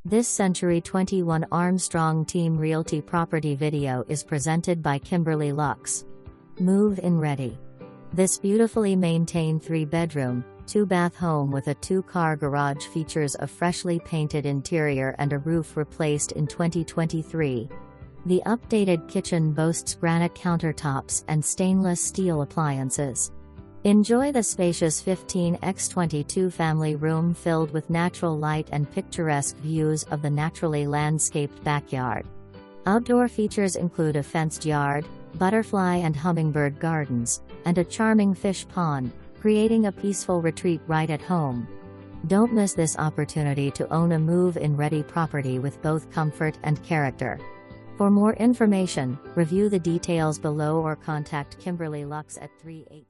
This Century 21 Armstrong Team Realty property video is presented by Kimberly Lux. Move-in ready. This beautifully maintained 3-bedroom, 2-bath home with a 2-car garage features a freshly painted interior and a roof replaced in 2023. The updated kitchen boasts granite countertops and stainless steel appliances. Enjoy the spacious 15x22 family room filled with natural light and picturesque views of the naturally landscaped backyard. Outdoor features include a fenced yard, butterfly and hummingbird gardens, and a charming fish pond, creating a peaceful retreat right at home. Don't miss this opportunity to own a move-in ready property with both comfort and character. For more information, review the details below or contact Kimberly Lux at 38